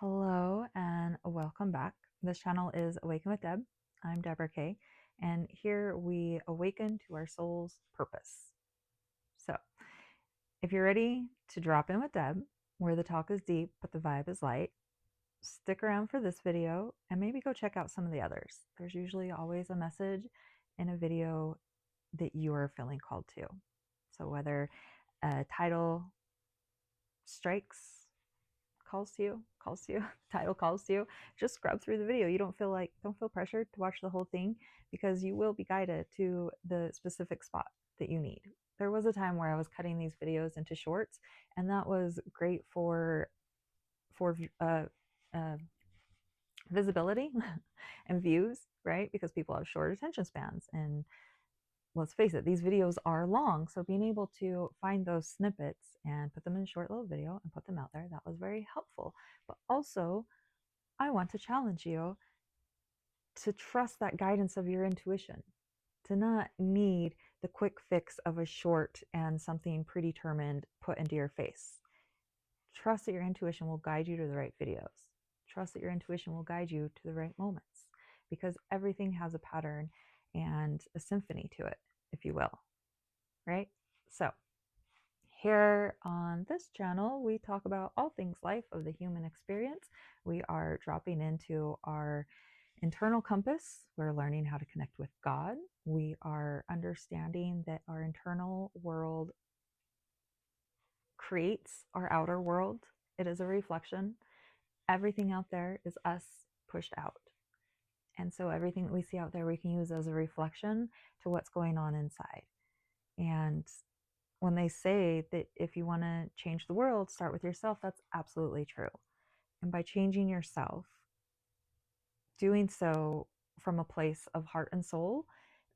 Hello and welcome back. This channel is Awaken with Debb. I'm Deborah Kaye, and here we awaken to our soul's purpose. So, if you're ready to drop in with Debb, where the talk is deep but the vibe is light, stick around for this video and maybe go check out some of the others. There's usually always a message in a video that you are feeling called to. So, whether a title strikes, calls to you, title calls to you, just scrub through the video. You don't feel pressured to watch the whole thing, because you will be guided to the specific spot that you need. There was a time where I was cutting these videos into shorts, and that was great for uh, uh, visibility and views, right? Because people have short attention spans, and let's face it, these videos are long. So being able to find those snippets and put them in a short little video and put them out there, that was very helpful. But also, I want to challenge you to trust that guidance of your intuition, to not need the quick fix of a short and something predetermined put into your face. Trust that your intuition will guide you to the right videos. Trust that your intuition will guide you to the right moments, because everything has a pattern and a symphony to it, if you will, right? So, here on this channel, we talk about all things life of the human experience. We are dropping into our internal compass. We're learning how to connect with God. We are understanding that our internal world creates our outer world. It is a reflection. Everything out there is us pushed out. And so everything that we see out there, we can use as a reflection to what's going on inside. And when they say that if you want to change the world, start with yourself, that's absolutely true. And by changing yourself, doing so from a place of heart and soul,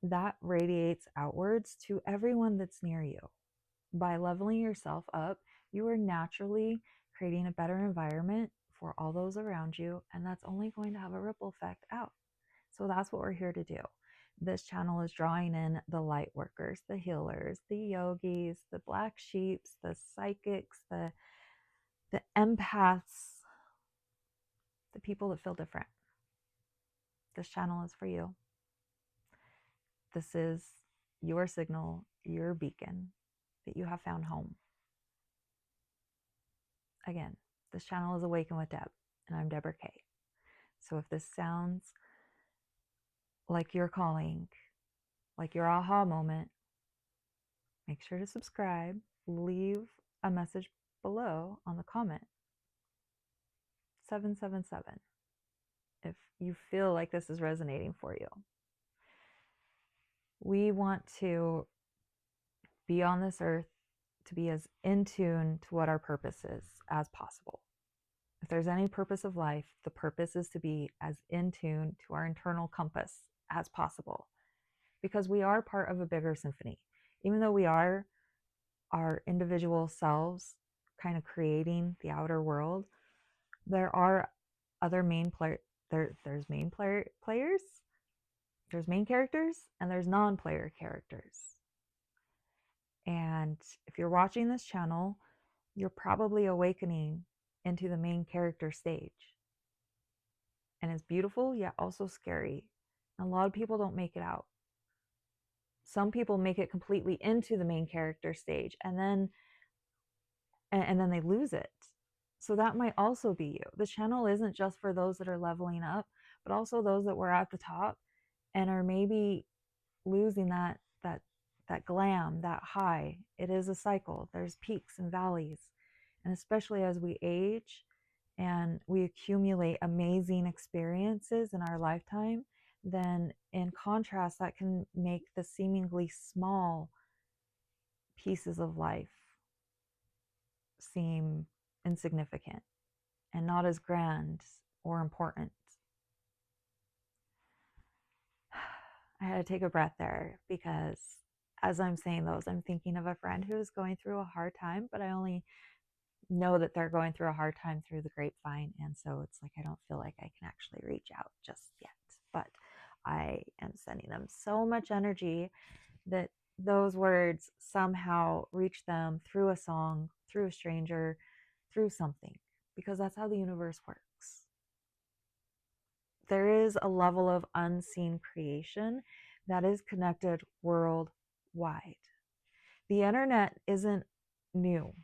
that radiates outwards to everyone that's near you. By leveling yourself up, you are naturally creating a better environment for all those around you, and that's only going to have a ripple effect out. So that's what we're here to do. This channel is drawing in the light workers, the healers, the yogis, the black sheeps, the psychics, the empaths, the people that feel different. This channel is for you. This is your signal, your beacon that you have found home. Again, this channel is Awaken with Debb, and I'm Deborah Kaye. So if this sounds like your calling, like your aha moment, make sure to subscribe, leave a message below on the comment 777 if you feel like this is resonating for you. We want to be on this earth to be as in tune to what our purpose is as possible. If there's any purpose of life, the purpose is to be as in tune to our internal compass as possible, because we are part of a bigger symphony. Even though we are our individual selves kind of creating the outer world, there are other main there's main players, there's main characters, and there's non-player characters. And if you're watching this channel, you're probably awakening into the main character stage. And it's beautiful, yet also scary. And a lot of people don't make it out. Some people make it completely into the main character stage, and then they lose it. So that might also be you. The channel isn't just for those that are leveling up, but also those that were at the top and are maybe losing that glam, that high. It is a cycle. There's peaks and valleys. And especially as we age and we accumulate amazing experiences in our lifetime, then in contrast, that can make the seemingly small pieces of life seem insignificant and not as grand or important. I had to take a breath there, because as I'm saying those, I'm thinking of a friend who is going through a hard time, but I only know that they're going through a hard time through the grapevine. And so it's like, I don't feel like I can actually reach out just yet, but I am sending them so much energy that those words somehow reach them through a song, through a stranger, through something, because that's how the universe works. there is a level of unseen creation that is connected worldwide. The internet isn't new.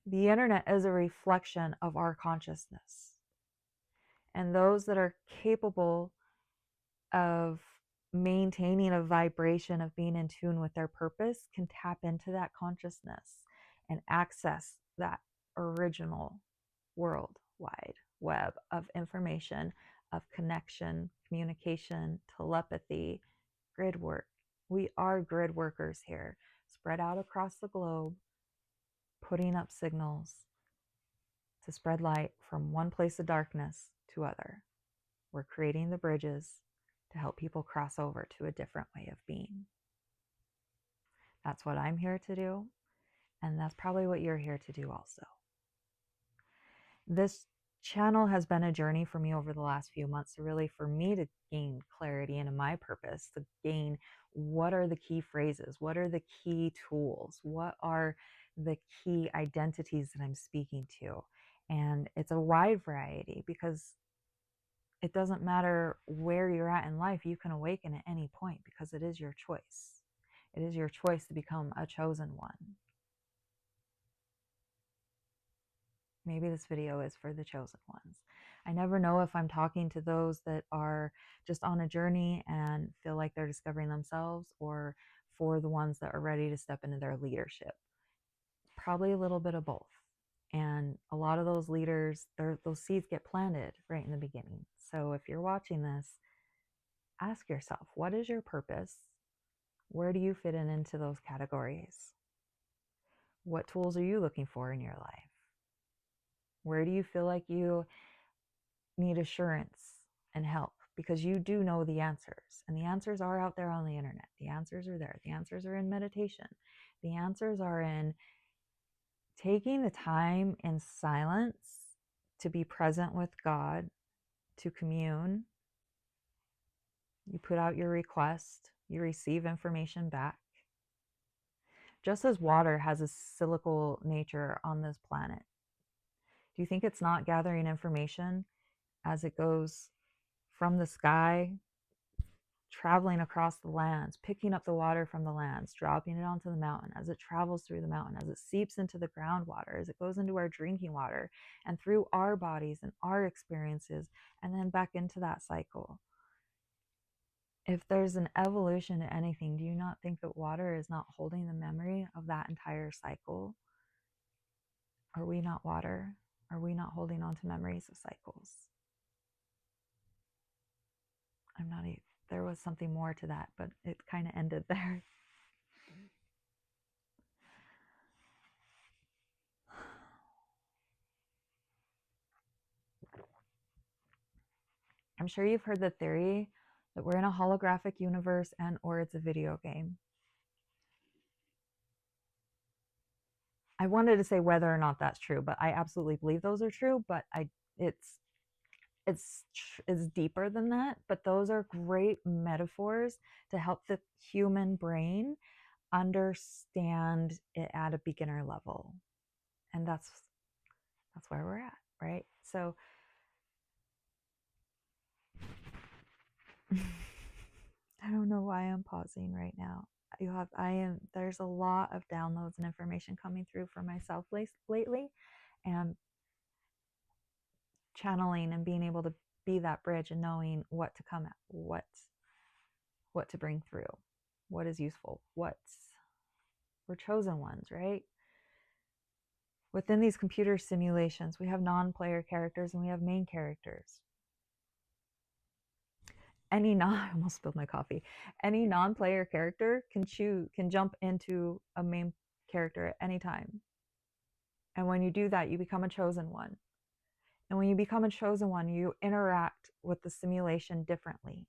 The internet is a reflection of our consciousness. And those that are capable of maintaining a vibration of being in tune with their purpose can tap into that consciousness and access that original worldwide web of information, of connection, communication, telepathy, grid work. We are grid workers here, spread out across the globe, putting up signals to spread light from one place of darkness to other. We're creating the bridges to help people cross over to a different way of being. That's what I'm here to do, and that's probably what you're here to do also. This channel has been a journey for me over the last few months, really for me to gain clarity into my purpose, to gain what are the key phrases, what are the key tools, what are the key identities that I'm speaking to. And it's a wide variety because it doesn't matter where you're at in life, you can awaken at any point because it is your choice. It is your choice to become a chosen one. Maybe this video is for the chosen ones. I never know if I'm talking to those that are just on a journey and feel like they're discovering themselves, or for the ones that are ready to step into their leadership. Probably a little bit of both. And a lot of those leaders, those seeds get planted right in the beginning. So if you're watching this, ask yourself, what is your purpose? Where do you fit into those categories? What tools are you looking for in your life? Where do you feel like you need assurance and help? Because you do know the answers, and the answers are out there on the internet. The answers are there. The answers are in meditation. The answers are in taking the time in silence to be present with God, to commune. You put out your request, you receive information back. Just as water has a cyclical nature on this planet, do you think it's not gathering information as it goes from the sky, traveling across the lands, picking up the water from the lands, dropping it onto the mountain, as it travels through the mountain, as it seeps into the groundwater, as it goes into our drinking water, and through our bodies and our experiences, and then back into that cycle? If there's an evolution to anything, do you not think that water is not holding the memory of that entire cycle? Are we not water? Are we not holding on to memories of cycles? There was something more to that, but it kind of ended there. I'm sure you've heard the theory that we're in a holographic universe and or it's a video game. I wanted to say whether or not that's true, but I absolutely believe those are true, but it's deeper than that. But those are great metaphors to help the human brain understand it at a beginner level. And that's where we're at, right? So I don't know why I'm pausing right now. There's a lot of downloads and information coming through for myself lately, and channeling and being able to be that bridge and knowing what to come at, what to bring through, what is useful, we're chosen ones, right? Within these computer simulations, we have non-player characters and we have main characters. I almost spilled my coffee. Any non-player character can jump into a main character at any time. And when you do that, you become a chosen one. And when you become a chosen one, you interact with the simulation differently.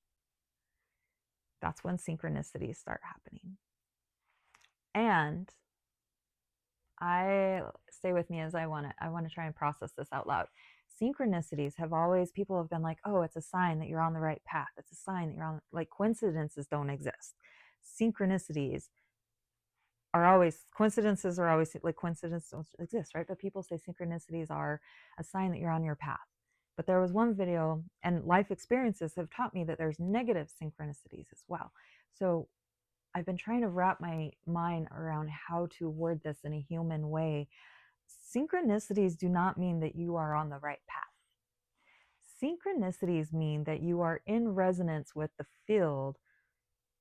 That's when synchronicities start happening. And stay with me as I want to try and process this out loud. Synchronicities people have been like, oh, it's a sign that you're on the right path. It's a sign that you're on, like, coincidences don't exist. Coincidences are always like, coincidences don't exist, right? But people say synchronicities are a sign that you're on your path. But there was one video, and life experiences have taught me that there's negative synchronicities as well. So I've been trying to wrap my mind around how to word this in a human way. Synchronicities do not mean that you are on the right path. Synchronicities mean that you are in resonance with the field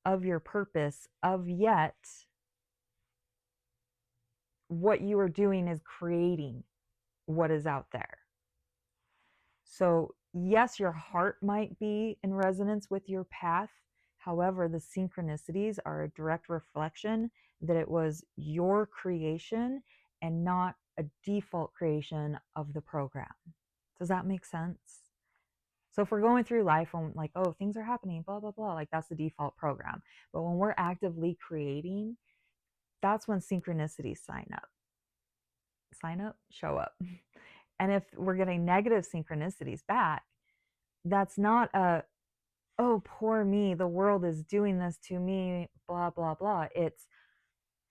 of your purpose, of yet what you are doing is creating what is out there. So, yes, your heart might be in resonance with your path. However, the synchronicities are a direct reflection that it was your creation and not a default creation of the program. Does that make sense? So if we're going through life and like, oh, things are happening, blah, blah, blah, like that's the default program. But when we're actively creating, that's when synchronicities sign up. Sign up, show up. And if we're getting negative synchronicities back, that's not a, oh, poor me, the world is doing this to me, blah, blah, blah. It's,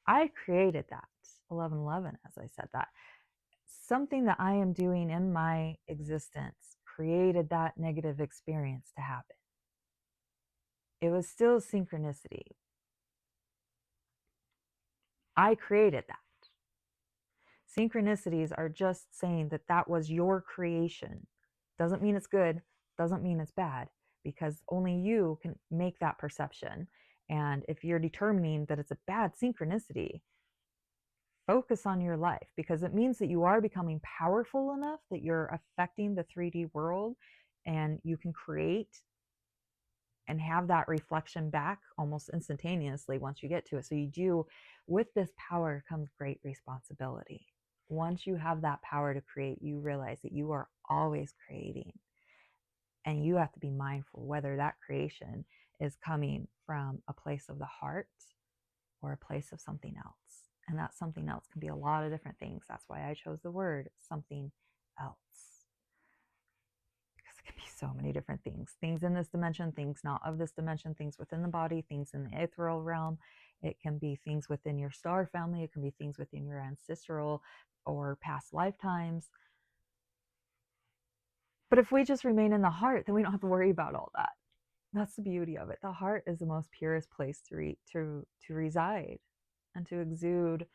I created that. 1111, as I said that. Something that I am doing in my existence created that negative experience to happen. It was still synchronicity. I created that. Synchronicities are just saying that that was your creation. Doesn't mean it's good, doesn't mean it's bad, because only you can make that perception. And if you're determining that it's a bad synchronicity, focus on your life, because it means that you are becoming powerful enough that you're affecting the 3D world and you can create and have that reflection back almost instantaneously once you get to it. So you do, with this power comes great responsibility. Once you have that power to create, you realize that you are always creating. And you have to be mindful whether that creation is coming from a place of the heart or a place of something else. And that something else can be a lot of different things. That's why I chose the word something else. Because it can be so many different things. Things in this dimension, things not of this dimension, things within the body, things in the ethereal realm. It can be things within your star family. It can be things within your ancestral or past lifetimes. But if we just remain in the heart, then we don't have to worry about all that. That's the beauty of it. The heart is the most purest place to reside and to exude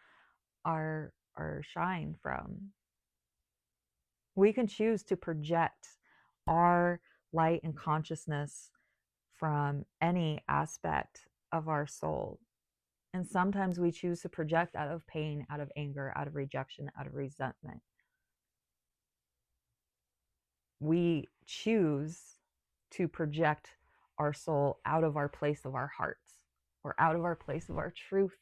our shine from. We can choose to project our light and consciousness from any aspect of our soul. And sometimes we choose to project out of pain, out of anger, out of rejection, out of resentment. We choose to project our soul out of our place of our hearts, or out of our place of our truth,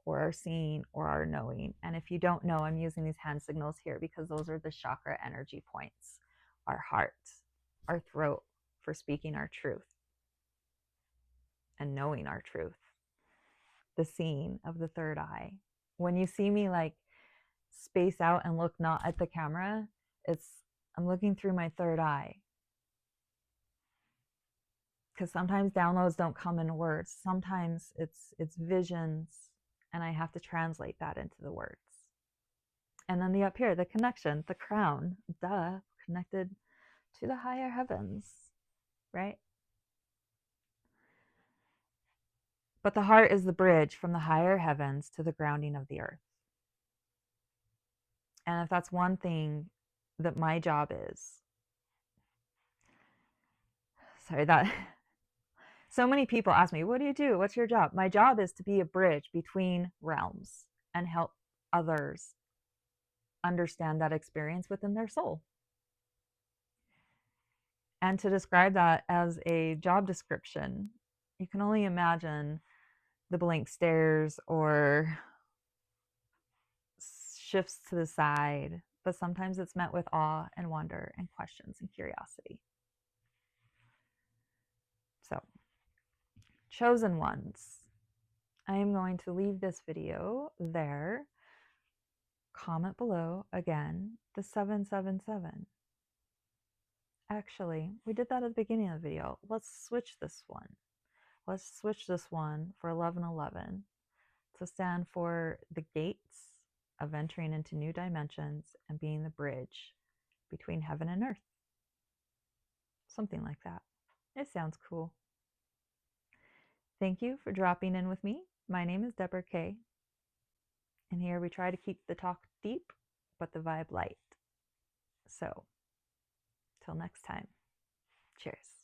or our seeing, or our knowing. And if you don't know, I'm using these hand signals here because those are the chakra energy points. Our heart, our throat for speaking our truth and knowing our truth. The seeing of the third eye. When you see me like space out and look not at the camera, I'm looking through my third eye. Because sometimes downloads don't come in words. Sometimes it's visions, and I have to translate that into the words. And then the up here, the connection, the crown, connected to the higher heavens, right? But the heart is the bridge from the higher heavens to the grounding of the earth. And if that's one thing that my job is, that so many people ask me, what do you do? What's your job? My job is to be a bridge between realms and help others understand that experience within their soul. And to describe that as a job description, you can only imagine the blank stares or shifts to the side, but sometimes it's met with awe and wonder and questions and curiosity. So, chosen ones, I am going to leave this video there. Comment below again, the 777. Actually, we did that at the beginning of the video. Let's switch this one. Let's switch this one for 1111 to stand for the gates of entering into new dimensions and being the bridge between heaven and earth. something like that. It sounds cool. Thank you for dropping in with me. My name is Deborah Kaye, and here we try to keep the talk deep, but the vibe light. So, till next time, cheers.